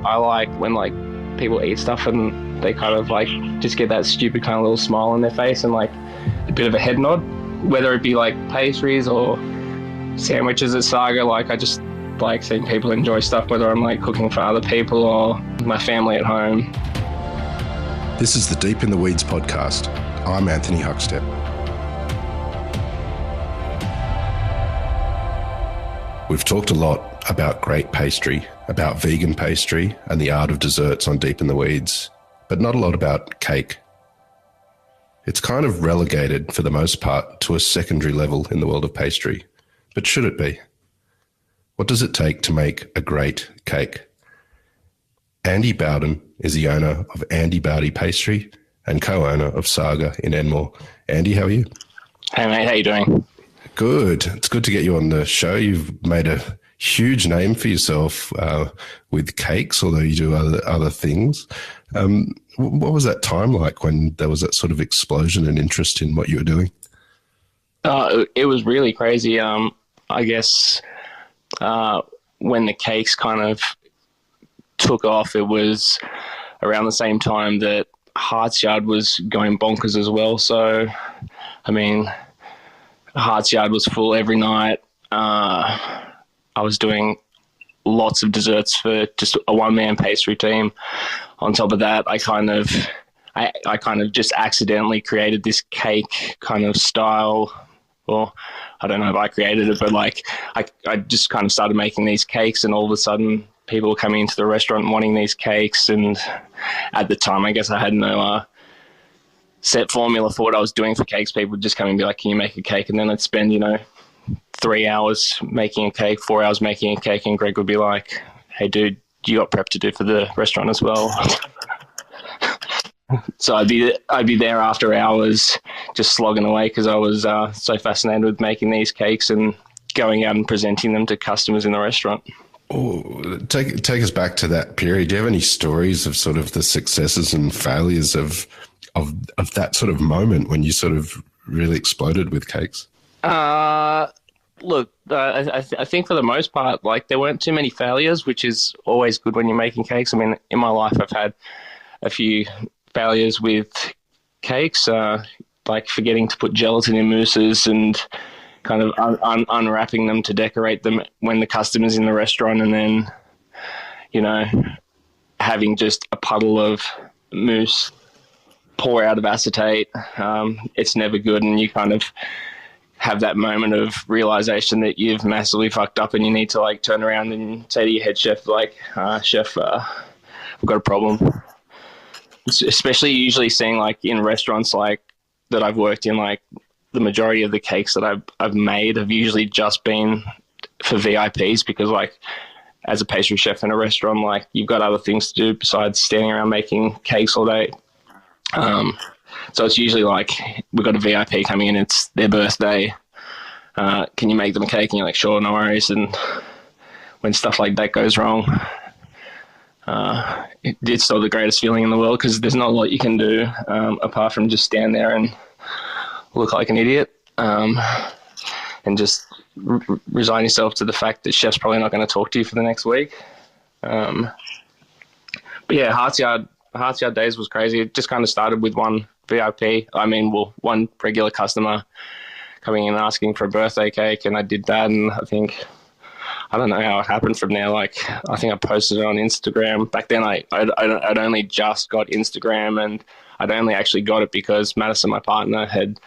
I like when like people eat stuff and they kind of like just get that stupid kind of little smile on their face and like a bit of a head nod, whether it be like pastries or sandwiches at Saga. Like I just like seeing people enjoy stuff, whether I'm like cooking for other people or my family at home. This is the Deep in the Weeds podcast. I'm Anthony Huckstep. We've talked a lot about great pastry, about vegan pastry and the art of desserts on Deep in the Weeds, but not a lot about cake. It's kind of relegated, for the most part, to a secondary level in the world of pastry. But should it be? What does it take to make a great cake? Andy Bowden is the owner of Andy Bowdy Pastry and co-owner of Saga in Enmore. Andy, how are you? Hey mate, how you doing? Good. It's good to get you on the show. You've made a huge name for yourself with cakes, although you do other things. What was that time like when there was that sort of explosion and interest in what you were doing? It was really crazy. I guess when the cakes kind of took off, it was around the same time that Hearts Yard was going bonkers as well. So, I mean, Hearts Yard was full every night. I was doing lots of desserts for just a one-man pastry team. On top of that, I kind of just accidentally created this cake kind of style. Well, I don't know if I created it, but like I just kind of started making these cakes, and all of a sudden people were coming into the restaurant wanting these cakes. And at the time, I guess I had no set formula for what I was doing for cakes. People would just come and be like, can you make a cake? And then I'd spend, 3 hours making a cake, 4 hours making a cake, and Greg would be like, hey dude, you got prep to do for the restaurant as well. So I'd be there after hours just slogging away because I was so fascinated with making these cakes and going out and presenting them to customers in the restaurant. Oh, take us back to that period. Do you have any stories of sort of the successes and failures of that sort of moment when you sort of really exploded with cakes? Look, I think for the most part, like there weren't too many failures, which is always good when you're making cakes. I mean, in my life, I've had a few failures with cakes, like forgetting to put gelatin in mousses and kind of unwrapping them to decorate them when the customer's in the restaurant, and then, having just a puddle of mousse pour out of acetate. It's never good, and you kind of have that moment of realization that you've massively fucked up and you need to like turn around and say to your head chef, like, chef, we've got a problem. Especially usually seeing like in restaurants like that I've worked in, like the majority of the cakes that I've made have usually just been for VIPs, because like as a pastry chef in a restaurant, like you've got other things to do besides standing around making cakes all day. So it's usually like we've got a VIP coming in, it's their birthday. Can you make them a cake? And you're like, sure, no worries. And when stuff like that goes wrong, it's still the greatest feeling in the world, because there's not a lot you can do apart from just stand there and look like an idiot and just resign yourself to the fact that chef's probably not going to talk to you for the next week. But yeah, Hearts Yard days was crazy. It just kind of started with one VIP. One regular customer coming in and asking for a birthday cake, and I did that. And I don't know how it happened from there. Like, I think I posted it on Instagram. Back then, I'd only just got Instagram, and I'd only actually got it because Madison, my partner, had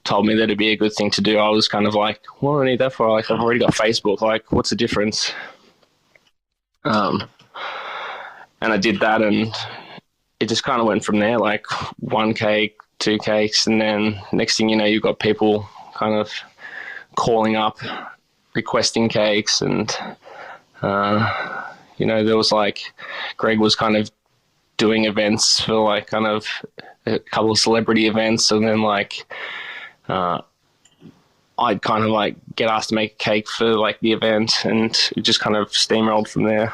told me that it'd be a good thing to do. I was kind of like, what do I need that for? Like, I've already got Facebook. Like, what's the difference? And I did that, and it just kind of went from there, like one cake, two cakes, and then next thing you know, you've got people kind of calling up, requesting cakes, and, there was like, Greg was kind of doing events for like kind of a couple of celebrity events, and then like, I'd kind of like get asked to make a cake for like the event, and it just kind of steamrolled from there.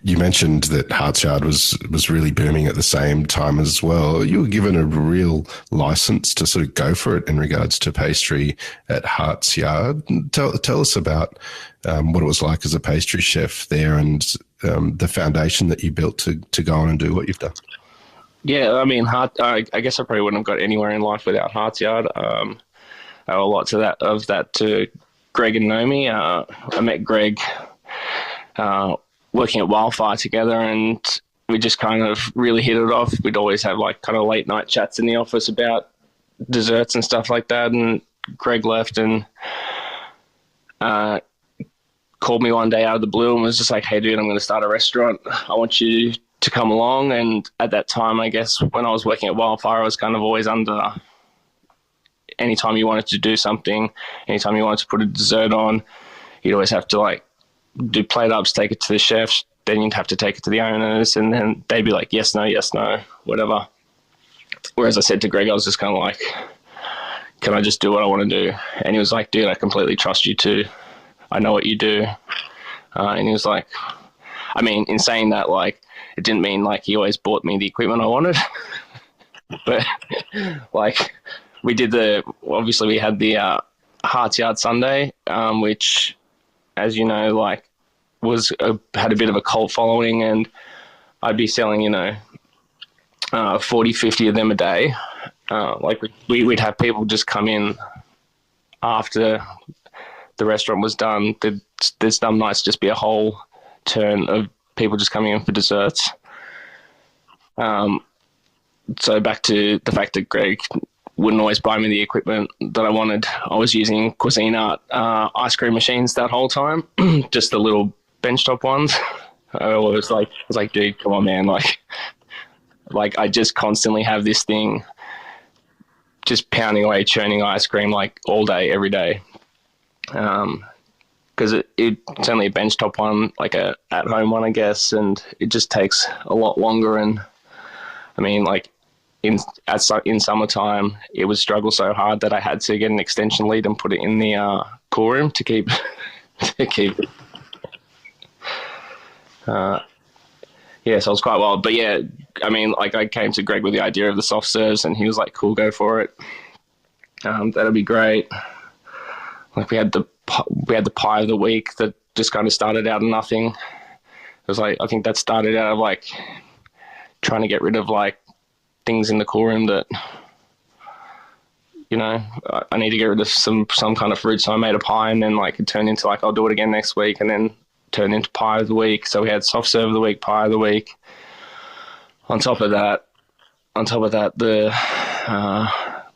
You mentioned that Hearts Yard was really booming at the same time as well. You were given a real license to sort of go for it in regards to pastry at Hearts Yard. Tell us about what it was like as a pastry chef there, and the foundation that you built to go on and do what you've done? Yeah, I mean, I guess I probably wouldn't have got anywhere in life without Heart's Yard. I owe a lot of that to Greg and Naomi. I met Greg working at Wildfire together, and we just kind of really hit it off. We'd always have like kind of late night chats in the office about desserts and stuff like that. And Greg left and called me one day out of the blue and was just like, "Hey, dude, I'm going to start a restaurant. I want you to come along." And at that time, I guess when I was working at Wildfire, I was kind of always under. Anytime you wanted to do something, anytime you wanted to put a dessert on, you'd always have to like do plate ups, take it to the chefs, then you'd have to take it to the owners, and then they'd be like, yes, no, whatever. Whereas I said to Greg, I was just kind of like, can I just do what I want to do? And he was like, dude, I completely trust you too. I know what you do. And he was like, I mean, in saying that, like, it didn't mean like he always bought me the equipment I wanted. But like, obviously we had the Heart's Yard Sunday, which, as you know, like had a bit of a cult following, and I'd be selling, 40, 50 of them a day. Like we'd have people just come in after the restaurant was done. There's some nights just be a whole turn of people just coming in for desserts. So back to the fact that Greg wouldn't always buy me the equipment that I wanted. I was using Cuisine Art ice cream machines that whole time, just the little benchtop ones. I was like, dude, come on, man. Like I just constantly have this thing just pounding away, churning ice cream like all day, every day. Because it's only a benchtop one, like a at-home one, I guess, and it just takes a lot longer. And I mean, like, in summertime, it would struggle so hard that I had to get an extension lead and put it in the cool room to keep it. Yeah, so it was quite wild. But yeah, I mean, like I came to Greg with the idea of the soft serves, and he was like, "Cool, go for it. That'll be great." Like we had the pie of the week that just kind of started out of nothing. It was like, I think that started out of like trying to get rid of like things in the cool room that, I need to get rid of some kind of fruit. So I made a pie, and then like it turned into like, I'll do it again next week, and then turned into pie of the week. So we had soft serve of the week, pie of the week. On top of that, the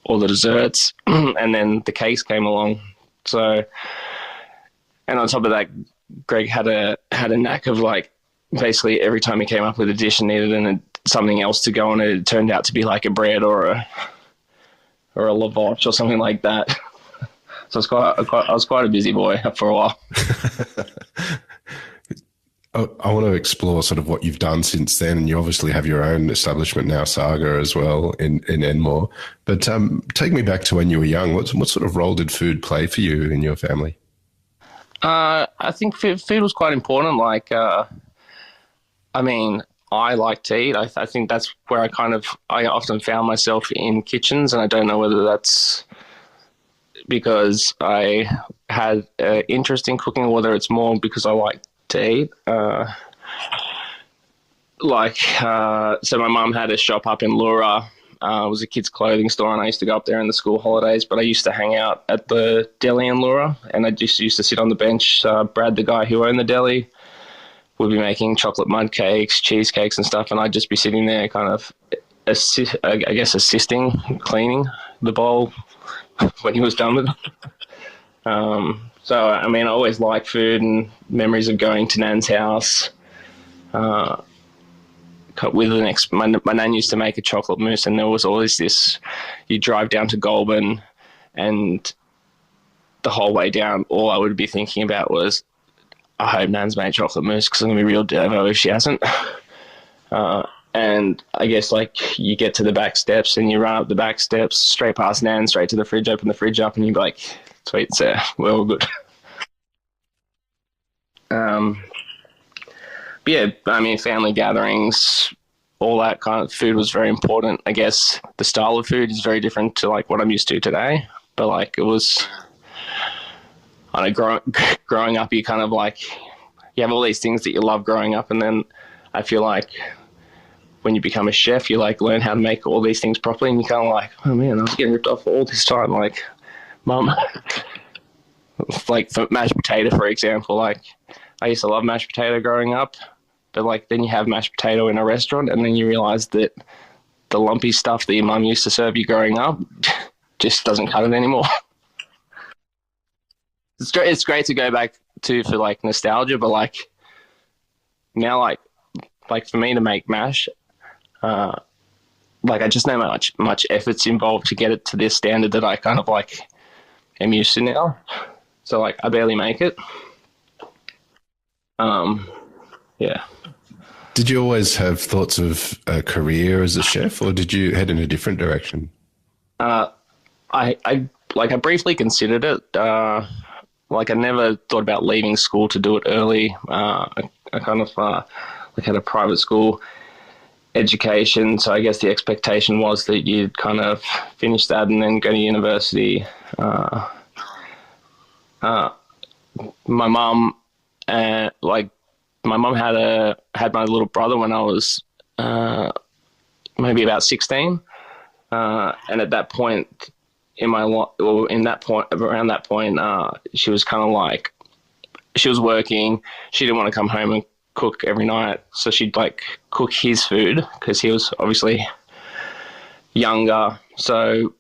all the desserts, and then the cakes came along. So, and on top of that, Greg had a knack of like basically every time he came up with a dish and needed something else to go on it, it turned out to be like a bread or a lavash or something like that. So I was quite a busy boy for a while. I want to explore sort of what you've done since then, and you obviously have your own establishment now, Saga, as well in Enmore. But take me back to when you were young. What sort of role did food play for you in your family? I think food was quite important. Like, I mean, I like to eat. I think that's where I often found myself in kitchens, and I don't know whether that's because I had interest in cooking, or whether it's more because I like to eat. So my mum had a shop up in Leura. It was a kids' clothing store, and I used to go up there in the school holidays, but I used to hang out at the deli in Leura, and I just used to sit on the bench. Brad, the guy who owned the deli, would be making chocolate mud cakes, cheesecakes and stuff, and I'd just be sitting there kind of, assisting, cleaning the bowl when he was done with it. So, I mean, I always liked food, and memories of going to Nan's house. My Nan used to make a chocolate mousse, and there was always this, you drive down to Goulburn, and the whole way down, all I would be thinking about was, I hope Nan's made chocolate mousse, because I'm going to be real devo if she hasn't. And I guess, like, you get to the back steps, and you run up the back steps, straight past Nan, straight to the fridge, open the fridge up, and you're like, sweet, it's there. We're all good. But yeah, I mean, family gatherings, all that kind of food was very important. I guess the style of food is very different to like what I'm used to today. But like it was, I know, growing up, you kind of like you have all these things that you love growing up, and then I feel like when you become a chef, you like learn how to make all these things properly, and you kind of like, oh man, I was getting ripped off all this time. Like, mum, like for mashed potato, for example, like I used to love mashed potato growing up, but like then you have mashed potato in a restaurant, and then you realize that the lumpy stuff that your mum used to serve you growing up just doesn't cut it anymore. It's great to go back to for like nostalgia, but like now, like for me to make mash, uh, like I just know how much effort's involved to get it to this standard that I kind of like am used to now. So like I barely make it. Um, yeah. Did you always have thoughts of a career as a chef, or did you head in a different direction? I briefly considered it. Like I never thought about leaving school to do it early. I kind of like had a private school education, so I guess the expectation was that you'd kind of finish that and then go to university. My mum, like my mum had my little brother when I was maybe about 16, and at that point in my life, or in that point, around that point, she was kind of like, she was working. She didn't want to come home and cook every night, so she'd like cook his food because he was obviously younger. So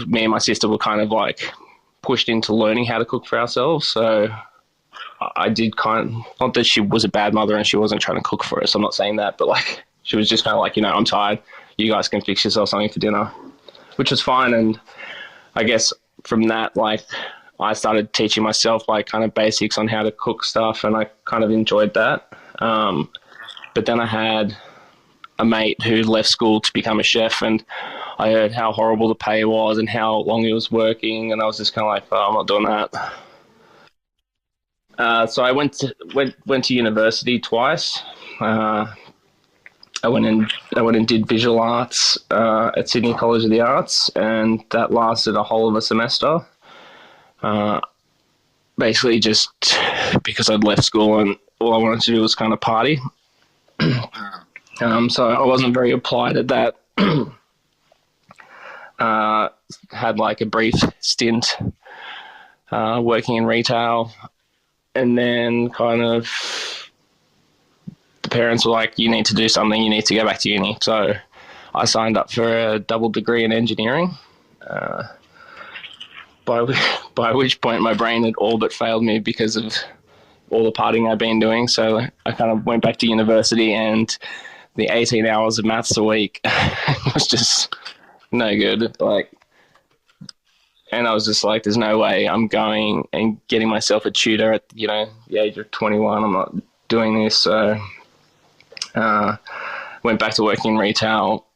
me and my sister were kind of like pushed into learning how to cook for ourselves. So I did not that she was a bad mother and she wasn't trying to cook for us. I'm not saying that, but like she was just kind of like, I'm tired. You guys can fix yourself something for dinner, which was fine. And I guess from that, like I started teaching myself like kind of basics on how to cook stuff, and I kind of enjoyed that. But then I had a mate who left school to become a chef, and I heard how horrible the pay was and how long he was working, and I was just kind of like, oh, I'm not doing that. So I went to university twice. I went and did visual arts at Sydney College of the Arts, and that lasted a whole of a semester. Basically, just because I'd left school and all I wanted to do was kind of party. So I wasn't very applied at that. Had like a brief stint working in retail, and then kind of the parents were like, you need to do something, you need to go back to uni. So I signed up for a double degree in engineering, by which point my brain had all but failed me because of all the partying I'd been doing. So I kind of went back to university, and the 18 hours of maths a week was just no good. Like, and I was just like, there's no way I'm going and getting myself a tutor at, the age of 21. I'm not doing this. So went back to working in retail,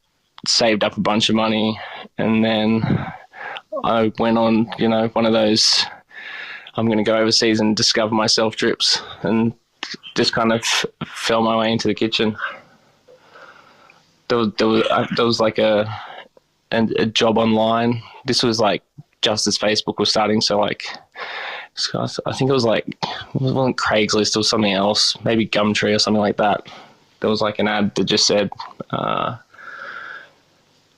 saved up a bunch of money, and then I went on, one of those, I'm going to go overseas and discover myself trips, and just kind of fell my way into the kitchen. There was like a job online. This was like just as Facebook was starting. So like, I think it wasn't Craigslist or something else, maybe Gumtree or something like that. There was like an ad that just said,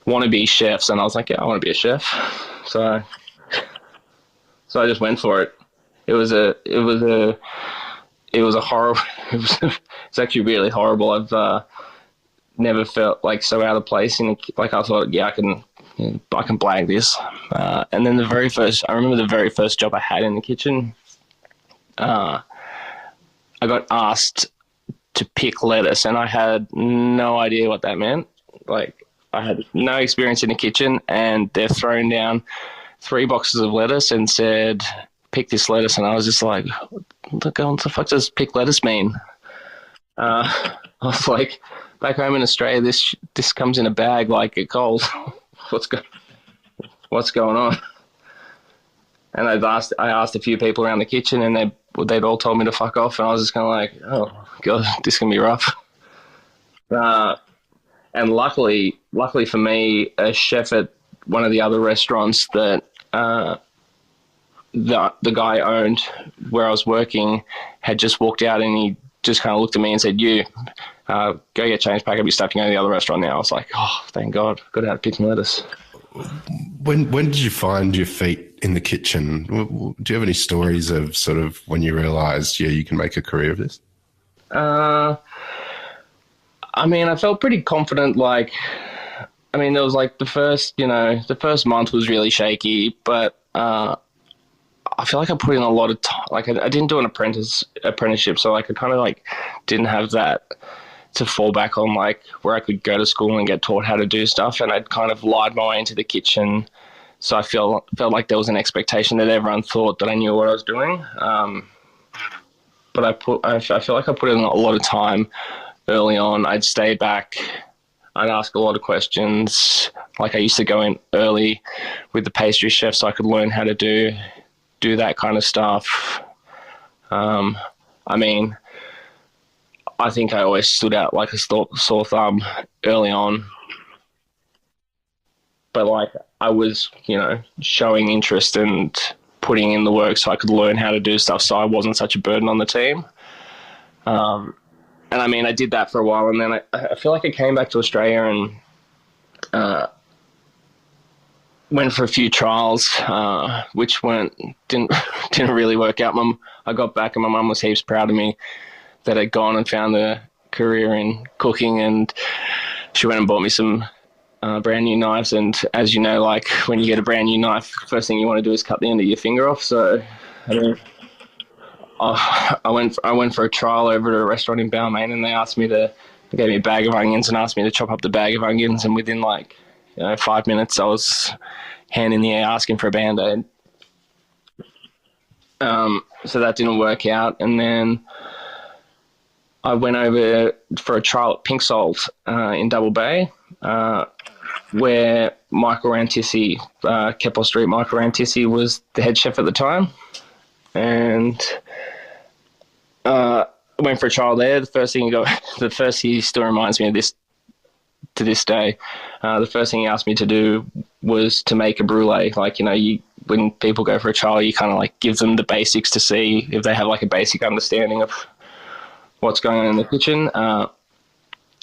wannabe chefs. And I was like, yeah, I want to be a chef. So I just went for it. It was a horrible, it's actually really horrible. I've never felt like so out of place like I thought, yeah, I can blag this. And then I remember the very first job I had in the kitchen, I got asked to pick lettuce, and I had no idea what that meant. Like, I had no experience in the kitchen, and they've thrown down 3 boxes of lettuce and said, pick this lettuce. And I was just like, what the fuck does pick lettuce mean? I was like, back home in Australia, this comes in a bag like at Coles. What's going on? And I asked a few people around the kitchen, and they'd all told me to fuck off, and I was just kind of like, oh god, this can be rough. And luckily for me, a chef at one of the other restaurants that the guy owned where I was working had just walked out, and he just kind of looked at me and said, "You go get changed, pack up your stuff, you go to the other restaurant now." I was like, "Oh, thank God, got out of picking lettuce." When did you find your feet in the kitchen? Do you have any stories of sort of when you realised, yeah, you can make a career of this? I mean, I felt pretty confident. Like, I mean, there was like the first month was really shaky, but I feel like I put in a lot of time. Like, I didn't do an apprenticeship, so like I kind of like didn't have that to fall back on, like where I could go to school and get taught how to do stuff. And I'd kind of lied my way into the kitchen, so I felt like there was an expectation that everyone thought that I knew what I was doing. But I feel like I put in a lot of time early on. I'd stay back. I'd ask a lot of questions. Like, I used to go in early with the pastry chef so I could learn how to do that kind of stuff. I mean, I think I always stood out like a sore thumb early on, but like I was, showing interest and putting in the work so I could learn how to do stuff, so I wasn't such a burden on the team. And I mean, I did that for a while, and then I feel like I came back to Australia and went for a few trials, which didn't really work out. I got back, and my mum was heaps proud of me that I'd gone and found a career in cooking, and she went and bought me some brand new knives. And as you know, like when you get a brand new knife, first thing you want to do is cut the end of your finger off. So I mean, I went for a trial over at a restaurant in Balmain, and they gave me a bag of onions and asked me to chop up the bag of onions. And within 5 minutes, I was hand in the air asking for a Band-Aid. So that didn't work out. And then I went over for a trial at Pink Salt in Double Bay, where Michael Rantissi, Keppel Street Michael Rantissi, was the head chef at the time. And I went for a trial there. The first he still reminds me of this to this day. The first thing he asked me to do was to make a brulee. Like, when people go for a trial, you kind of like give them the basics to see if they have like a basic understanding of what's going on in the kitchen.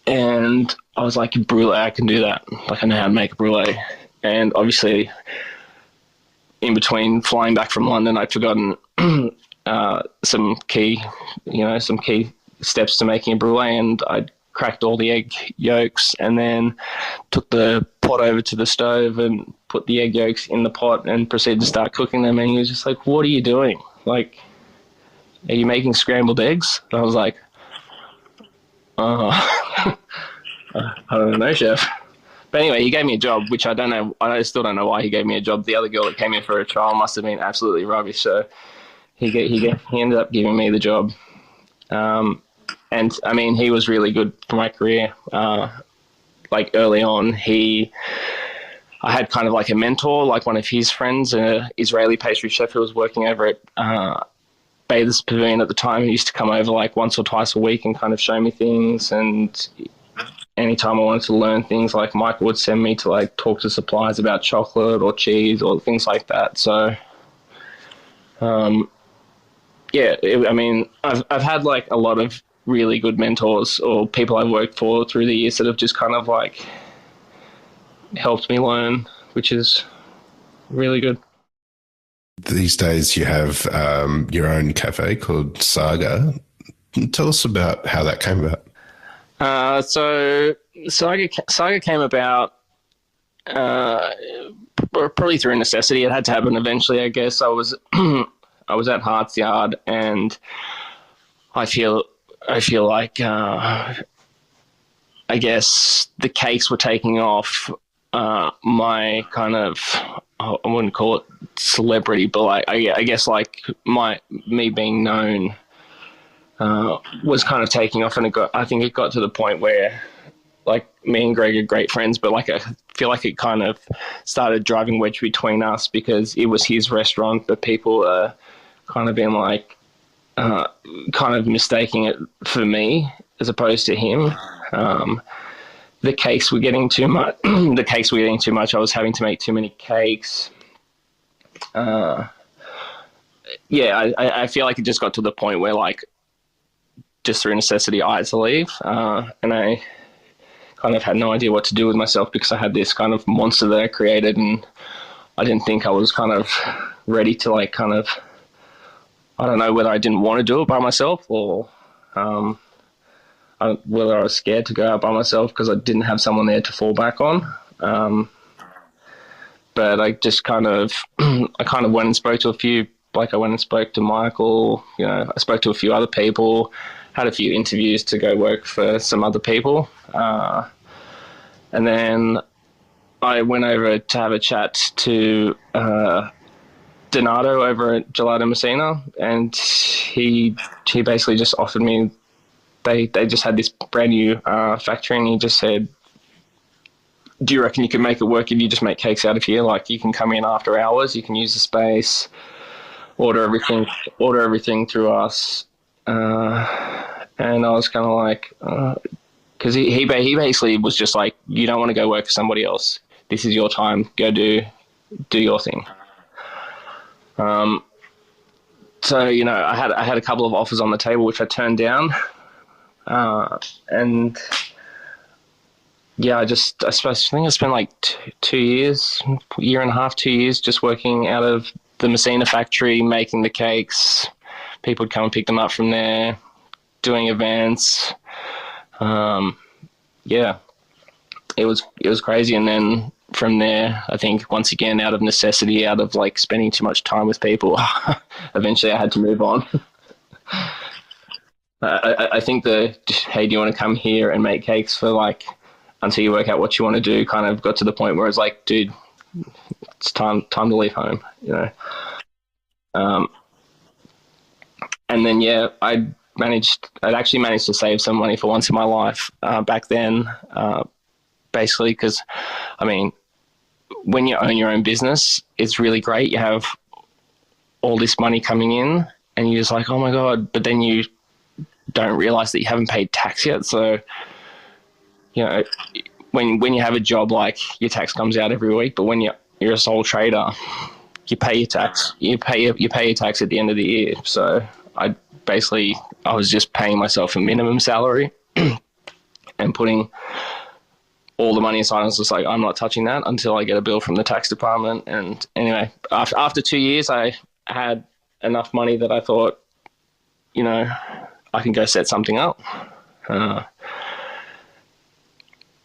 And I was like, brulee, I can do that. Like, I know how to make a brulee. And obviously, in between flying back from London, I'd forgotten some key steps to making a brulee, and I cracked all the egg yolks and then took the pot over to the stove and put the egg yolks in the pot and proceeded to start cooking them. And he was just like, "What are you doing? Like, are you making scrambled eggs?" And I was like, I don't know, chef. But anyway, he gave me a job, which I don't know. I still don't know why he gave me a job. The other girl that came in for a trial must have been absolutely rubbish. So he ended up giving me the job. And I mean, he was really good for my career. Like early on, I had kind of like a mentor, like one of his friends, an Israeli pastry chef who was working over at Bathers Pavilion at the time. He used to come over like once or twice a week and kind of show me things. And anytime I wanted to learn things, like Michael would send me to like talk to suppliers about chocolate or cheese or things like that. So, I mean, I've had like a lot of really good mentors or people I've worked for through the years that have just kind of like helped me learn, which is really good. These days you have your own cafe called Saga. Tell us about how that came about. So Saga came about probably through necessity. It had to happen eventually, I guess. I was I was at Hart's Yard, and I feel like I guess the cakes were taking off. My kind of, I wouldn't call it celebrity, but like I guess like me being known was kind of taking off, and I think it got to the point where like me and Greg are great friends, but like I feel like it kind of started driving wedge between us because it was his restaurant, but people are kind of being like kind of mistaking it for me as opposed to him. The cakes were getting too much. I was having to make too many cakes. yeah, I feel like it just got to the point where like just through necessity I had to leave, and I kind of had no idea what to do with myself because I had this kind of monster that I created, and I didn't think I was kind of ready to like kind of, I don't know whether I didn't want to do it by myself or um, whether I was scared to go out by myself because I didn't have someone there to fall back on. Um, but I just kind of, I kind of went and spoke to a few, like I went and spoke to Michael, you know, I spoke to a few other people, had a few interviews to go work for some other people. And then I went over to have a chat to Donato over at Gelato Messina, and he basically just offered me. They just had this brand new factory, and he just said, "Do you reckon you can make it work if you just make cakes out of here? Like you can come in after hours, you can use the space, order everything through us." And I was kind of like, because he basically was just like, "You don't want to go work for somebody else. This is your time. Go do your thing." So you know, I had a couple of offers on the table which I turned down, and yeah, I suppose I think I spent like 2 years, year and a half, 2 years just working out of the Messina factory, making the cakes. People would come and pick them up from there, doing events. Yeah, it was crazy. And then from there, I think once again, out of necessity, out of like spending too much time with people, eventually I had to move on. I think the, hey, do you want to come here and make cakes for like until you work out what you want to do, kind of got to the point where it's like, dude, it's time to leave home, you know. Um, and then yeah, I'd actually managed to save some money for once in my life back then, basically because, I mean, when you own your own business, it's really great. You have all this money coming in, and you're just like, oh my god, but then you don't realize that you haven't paid tax yet. So, you know, when you have a job, like your tax comes out every week, but when you're a sole trader, you pay your tax. You pay your tax at the end of the year. So I was just paying myself a minimum salary and putting all the money aside. I was just like, I'm not touching that until I get a bill from the tax department. And anyway, after 2 years, I had enough money that I thought, you know, I can go set something up.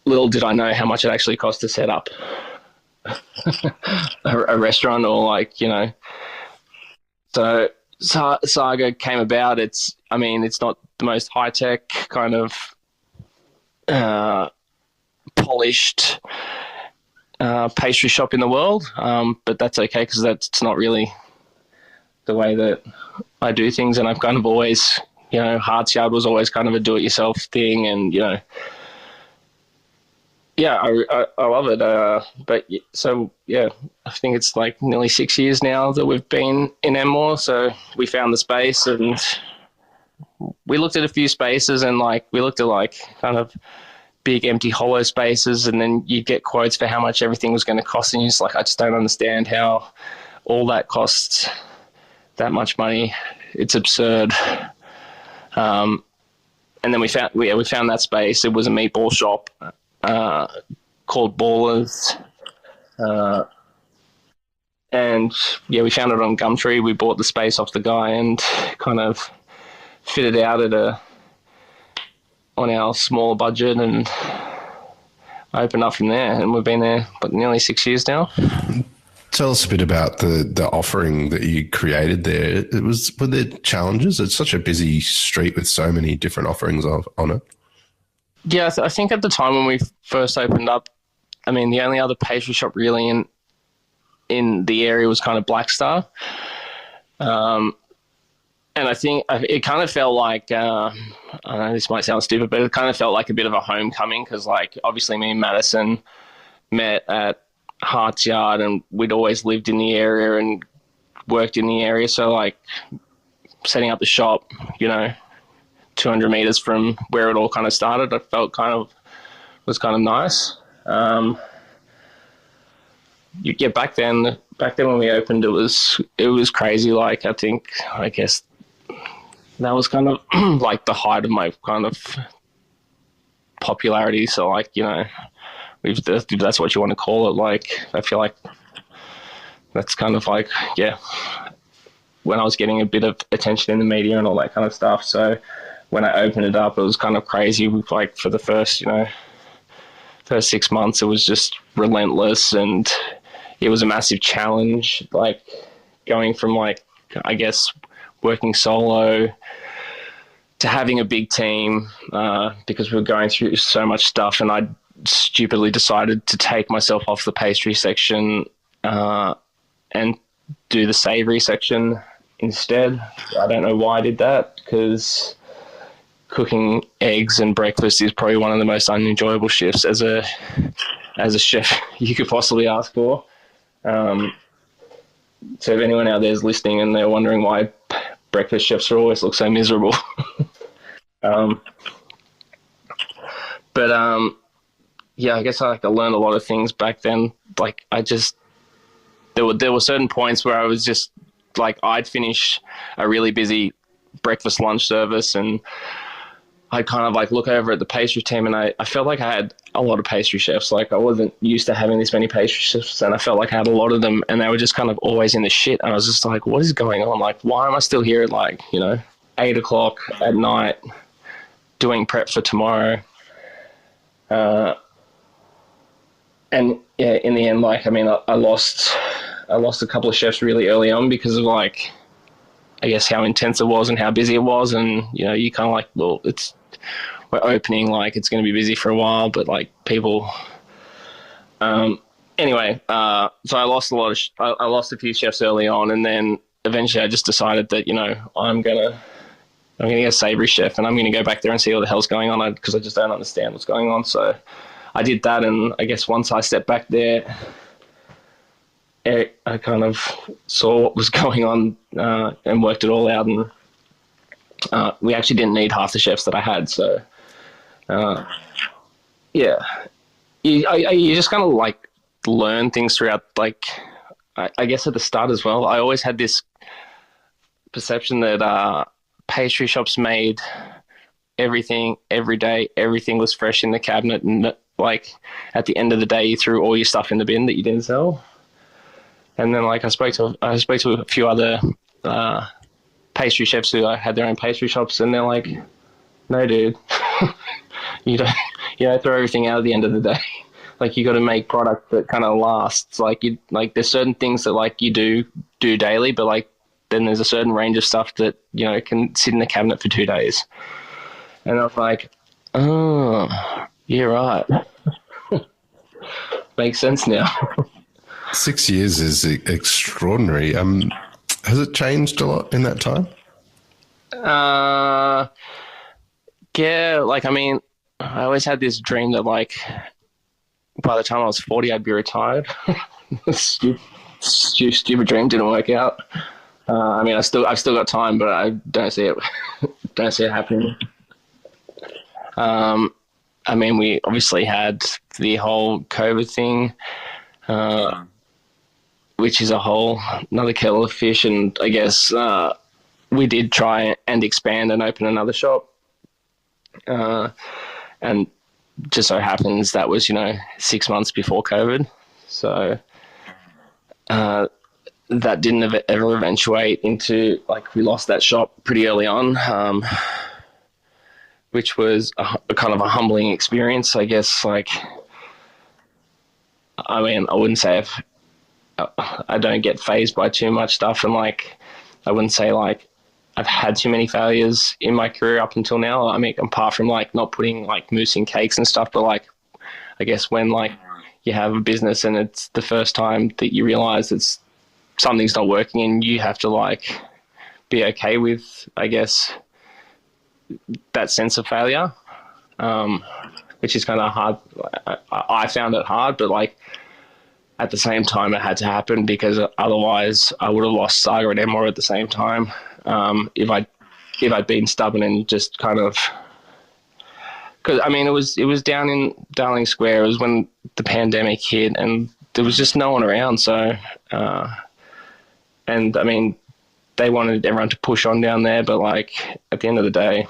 Little did I know how much it actually cost to set up a restaurant, or like, you know. So Saga came about. It's not the most high tech kind of polished pastry shop in the world, but that's okay because that's not really the way that I do things. And I've kind of always, you know, Hearts Yard was always kind of a do-it-yourself thing, and you know, yeah, I love it. But so yeah, I think it's like nearly 6 years now that we've been in Enmore. So we found the space, and we looked at a few spaces, and like we looked at like kind of big empty hollow spaces, and then you get quotes for how much everything was going to cost, and you're just like, I just don't understand how all that costs that much money. It's absurd. And then we found that space. It was a meatball shop called Ballers. And yeah, we found it on Gumtree. We bought the space off the guy and kind of fitted out on our smaller budget, and opened up from there. And we've been there nearly 6 years now. Tell us a bit about the offering that you created there. Were there challenges? It's such a busy street with so many different offerings on it. Yeah, I think at the time when we first opened up, I mean, the only other pastry shop really in the area was kind of Black Star. And I think it kind of felt like, I know this might sound stupid, but it kind of felt like a bit of a homecoming because, like, obviously me and Madison met at Hearts Yard, and we'd always lived in the area and worked in the area. So, like, setting up the shop, you know, 200 meters from where it all kind of started, I felt was kind of nice. Yeah, back then, back then when we opened, it was crazy. Like, I guess that was kind of like the height of my kind of popularity. So like, you know, if that's what you want to call it. Like, I feel like that's kind of like, yeah, when I was getting a bit of attention in the media and all that kind of stuff. So when I opened it up, it was kind of crazy. Like for the first 6 months, it was just relentless, and it was a massive challenge. Like going from like, I guess, working solo to having a big team, because we were going through so much stuff, and I stupidly decided to take myself off the pastry section and do the savoury section instead. I don't know why I did that, because cooking eggs and breakfast is probably one of the most unenjoyable shifts as a chef you could possibly ask for. So if anyone out there is listening and they're wondering why breakfast chefs always look so miserable, yeah, I guess I learned a lot of things back then. Like there were certain points where I was just like, I'd finish a really busy breakfast lunch service, and I'd kind of like look over at the pastry team, and I felt like I had a lot of pastry chefs. Like I wasn't used to having this many pastry chefs, and I felt like I had a lot of them, and they were just kind of always in the shit. And I was just like, what is going on? Like, why am I still here at 8 o'clock at night doing prep for tomorrow? And yeah, in the end, I lost a couple of chefs really early on because of I guess how intense it was and how busy it was. And, you kind of well, we're opening, it's going to be busy for a while, but people, anyway, so I lost I lost a few chefs early on, and then eventually I just decided that, I'm going to get a savoury chef, and I'm going to go back there and see what the hell's going on, because I just don't understand what's going on. So I did that, and I guess once I stepped back there, I kind of saw what was going on and worked it all out, and we actually didn't need half the chefs that I had. So, yeah, you just kind of learn things throughout. I guess at the start as well, I always had this perception that pastry shops made everything every day. Everything was fresh in the cabinet, and at the end of the day, you threw all your stuff in the bin that you didn't sell. And then I spoke to a few other pastry chefs who had their own pastry shops, and they're like, "No, dude, you don't throw everything out at the end of the day. You got to make product that kind of lasts. There's certain things that you do daily, but then there's a certain range of stuff that can sit in the cabinet for 2 days." And I was like, "Oh, you're right. Makes sense now." 6 years is extraordinary. Has it changed a lot in that time? Yeah, I always had this dream that by the time I was 40, I'd be retired. Stupid dream, didn't work out. I've still got time, but I don't see it happening. We obviously had the whole COVID thing, which is a whole another kettle of fish. And I guess we did try and expand and open another shop. And just so happens that was, 6 months before COVID. So that didn't ever eventuate into, we lost that shop pretty early on, which was a kind of a humbling experience, I guess. I wouldn't say I don't get fazed by too much stuff, and I wouldn't say I've had too many failures in my career up until now. Apart from not putting mousse in cakes and stuff, but I guess when you have a business and it's the first time that you realize it's something's not working, and you have to be okay with, I guess, that sense of failure, which is kind of hard. I found it hard, but at the same time, it had to happen, because otherwise I would have lost Saga and Enmore at the same time. If I'd been stubborn and just kind of, because it was down in Darling Square. It was when the pandemic hit, and there was just no one around. So, and I mean, they wanted everyone to push on down there, but like at the end of the day,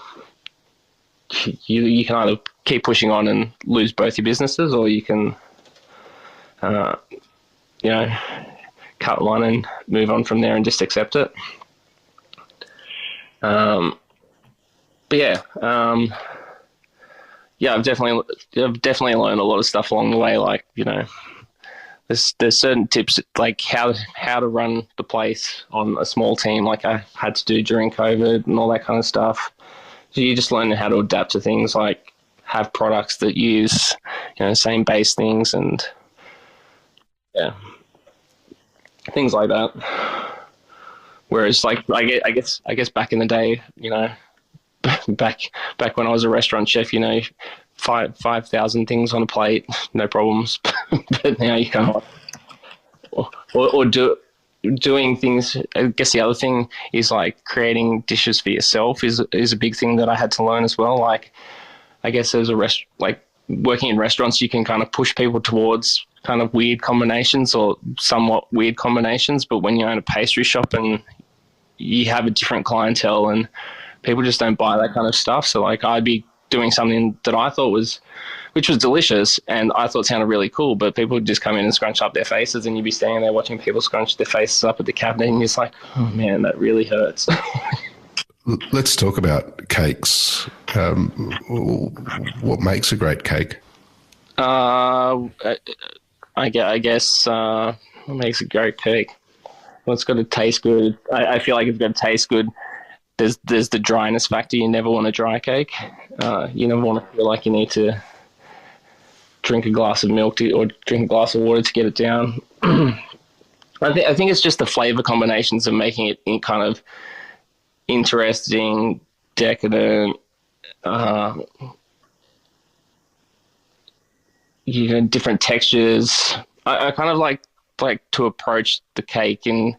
you can either keep pushing on and lose both your businesses, or you can, you know, cut one and move on from there and just accept it. But yeah, yeah, I've definitely learned a lot of stuff along the way. Like, you know, there's certain tips like how to run the place on a small team, like I had to do during COVID and all that kind of stuff. So you just learn how to adapt to things, like have products that use, you know, same base things, and yeah, things like that. Whereas, like, I guess back in the day, you know, back when I was a restaurant chef, you know, 5,000 things on a plate, no problems. But now you can't. Or doing things. I guess the other thing is like creating dishes for yourself is a big thing that I had to learn as well. Like, I guess as like working in restaurants, you can kind of push people towards kind of weird combinations or somewhat weird combinations. But when you own a pastry shop and you have a different clientele, and people just don't buy that kind of stuff. So like I'd be doing something that I thought which was delicious and I thought sounded really cool, but people would just come in and scrunch up their faces, and you'd be standing there watching people scrunch their faces up at the cabinet, and you're just like, oh man, that really hurts. Let's talk about cakes. What makes a great cake? I guess what makes a great cake? Well, it's got to taste good. I feel like it's got to taste good. There's the dryness factor. You never want a dry cake. You never want to feel like you need to drink a glass of milk or drink a glass of water to get it down. I think it's just the flavor combinations of making it in kind of interesting, decadent, you know, different textures. I kind of like to approach the cake in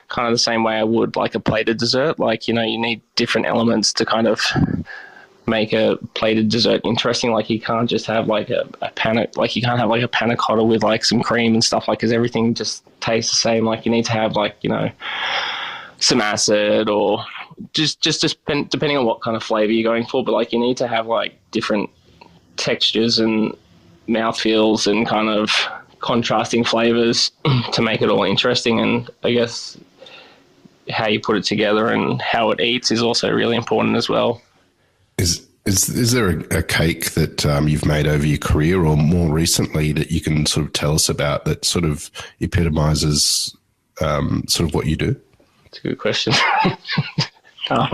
kind of the same way I would like a plated dessert. Like, you know, you need different elements to kind of make a plated dessert interesting. Like, you can't just have like a panna, like you can't have like a panna cotta with like some cream and stuff, like, because everything just tastes the same. Like, you need to have like, you know, some acid or just depending on what kind of flavor you're going for. But like, you need to have like different textures and mouthfeels and kind of contrasting flavors to make it all interesting. And I guess how you put it together and how it eats is also really important as well. Is there a cake that you've made over your career or more recently that you can sort of tell us about that sort of epitomizes sort of what you do? That's a good question. I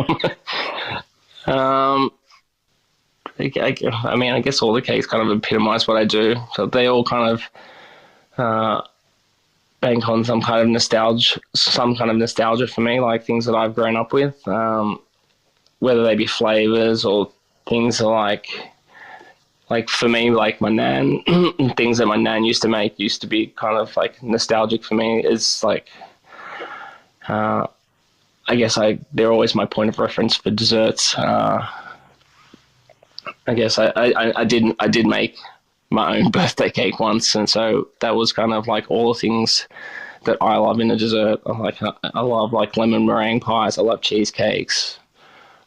mean, I guess all the cakes kind of epitomize what I do. So they all kind of bank on some kind of nostalgia for me, like things that I've grown up with, whether they be flavors or things like for me, like my nan, things that my nan used to make used to be kind of like nostalgic for me. It's like, I guess they're always my point of reference for desserts. I guess I did make my own birthday cake once, and so that was kind of like all the things that I love in a dessert. I love like lemon meringue pies. I love cheesecakes.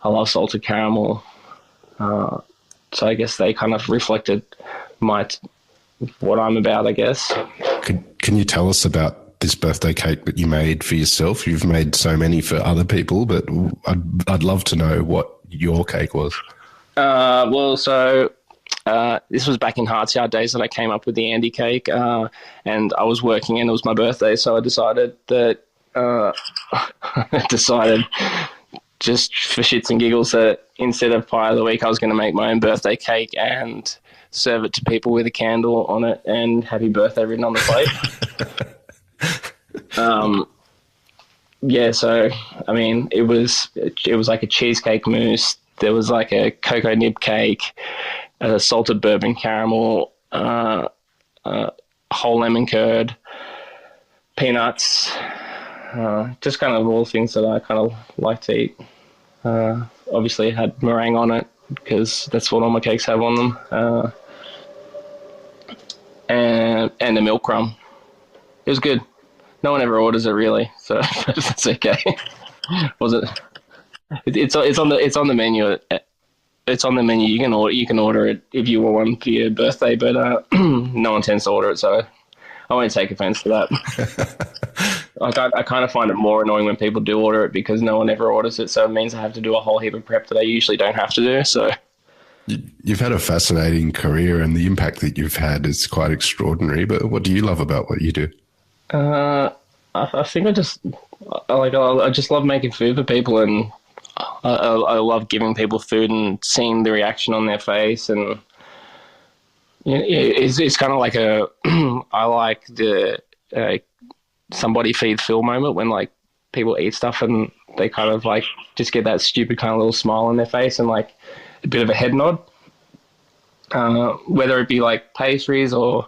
I love salted caramel. So I guess they kind of reflected what I'm about, I guess. Can you tell us about this birthday cake that you made for yourself? You've made so many for other people, but I'd love to know what your cake was. Well, so this was back in Hearts days that I came up with the Andy cake, and I was working and it was my birthday, so I decided that just for shits and giggles that instead of pie of the week, I was going to make my own birthday cake and serve it to people with a candle on it and happy birthday written on the plate. Yeah, so I mean, it was like a cheesecake mousse. There was like a cocoa nib cake, a salted bourbon caramel, whole lemon curd, peanuts, just kind of all things that I kind of like to eat. Obviously, it had meringue on it because that's what all my cakes have on them, and a milk crumb. It was good. No one ever orders it really, so it's okay. Was it? It's on the menu. It's on the menu. You can order it if you want one for your birthday, but no one tends to order it, so I won't take offense to that. I kind of find it more annoying when people do order it because no one ever orders it, so it means I have to do a whole heap of prep that I usually don't have to do. So you've had a fascinating career, and the impact that you've had is quite extraordinary. But what do you love about what you do? I think I just love making food for people, and I love giving people food and seeing the reaction on their face, and it's kind of like I like the somebody feed Phil moment when like people eat stuff and they kind of like just get that stupid kind of little smile on their face and like a bit of a head nod, whether it be like pastries or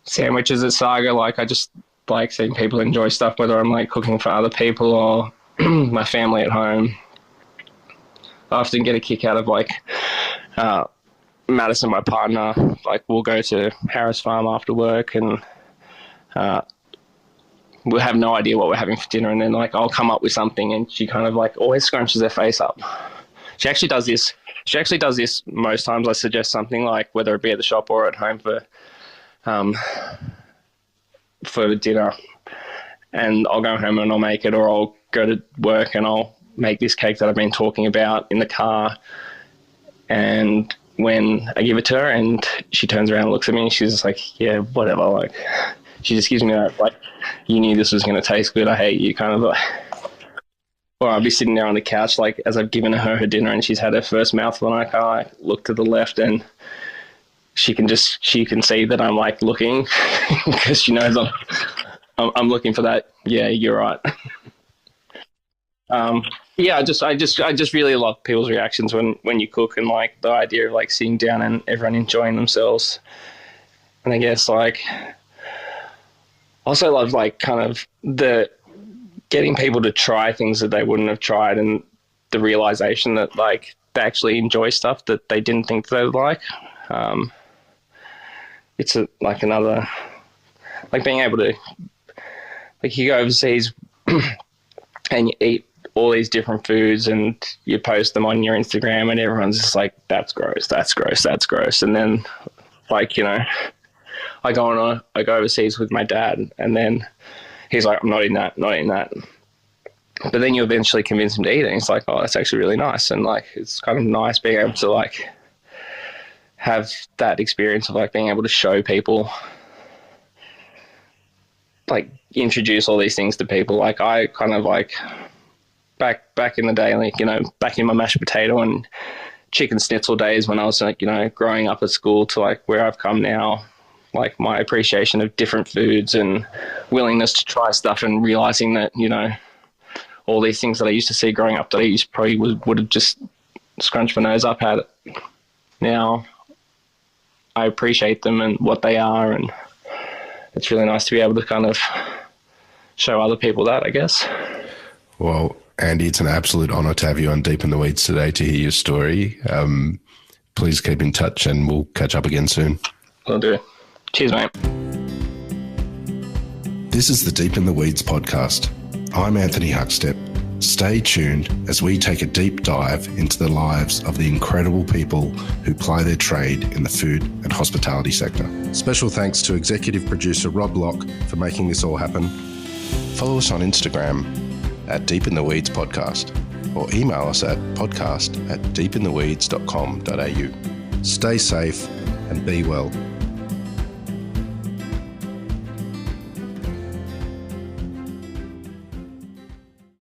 sandwiches at Saga. Like I just like seeing people enjoy stuff, whether I'm like cooking for other people or my family at home. I often get a kick out of like Madison, my partner. Like we'll go to Harris Farm after work and we'll have no idea what we're having for dinner, and then like I'll come up with something and she kind of like always scrunches her face up. She actually does this most times I suggest something, like whether it be at the shop or at home for dinner, and I'll go home and I'll make it, or I'll go to work and I'll make this cake that I've been talking about in the car, and when I give it to her and she turns around and looks at me and she's just like, yeah, whatever, like she just gives me that like, you knew this was going to taste good, I hate you kind of like. Or I'll be sitting there on the couch like as I've given her dinner and she's had her first mouthful and I kind of like look to the left and she can see that I'm like looking because she knows I'm looking for that. Yeah, you're right. Yeah, I just really love people's reactions when you cook, and like the idea of like sitting down and everyone enjoying themselves. And I guess like also love like kind of the getting people to try things that they wouldn't have tried, and the realization that like they actually enjoy stuff that they didn't think they would like. It's like another, like being able to, like you go overseas and you eat all these different foods and you post them on your Instagram and everyone's just like, that's gross, that's gross, that's gross. And then like, you know, I go overseas with my dad and then he's like, I'm not eating that, not eating that. But then you eventually convince him to eat it and he's like, oh, that's actually really nice. And like, it's kind of nice being able to like have that experience of like being able to show people, like introduce all these things to people. Like I kind of like back in the day, like, you know, back in my mashed potato and chicken schnitzel days when I was like, you know, growing up at school to like where I've come now, like my appreciation of different foods and willingness to try stuff and realizing that, you know, all these things that I used to see growing up that I probably would have just scrunched my nose up at it. Now I appreciate them and what they are, and it's really nice to be able to kind of show other people that, I guess. Well, Andy, it's an absolute honour to have you on Deep in the Weeds today to hear your story. Please keep in touch and we'll catch up again soon. Will do. Cheers, mate. This is the Deep in the Weeds podcast. I'm Anthony Huckstep. Stay tuned as we take a deep dive into the lives of the incredible people who ply their trade in the food and hospitality sector. Special thanks to executive producer Rob Locke for making this all happen. Follow us on Instagram at Deep in the Weeds Podcast, or email us at podcast@deepintheweeds.com.au. Stay safe and be well.